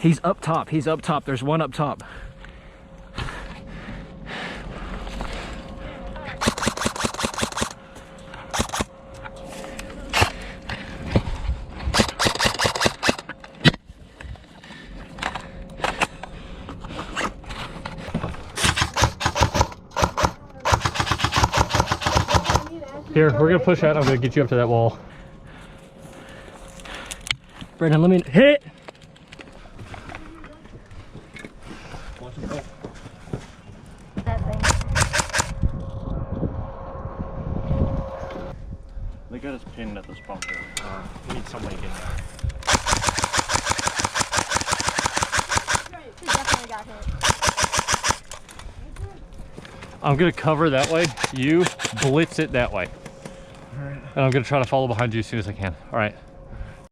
He's up top. He's up top. There's one up top. Here, we're gonna push out. I'm gonna get you up to that wall. Brandon, let me hit. That thing. They got us pinned at this bunker. We need somebody to get there. He definitely got hit. I'm gonna cover that way. You blitz it that way. All right. And I'm gonna try to follow behind you as soon as I can. All right.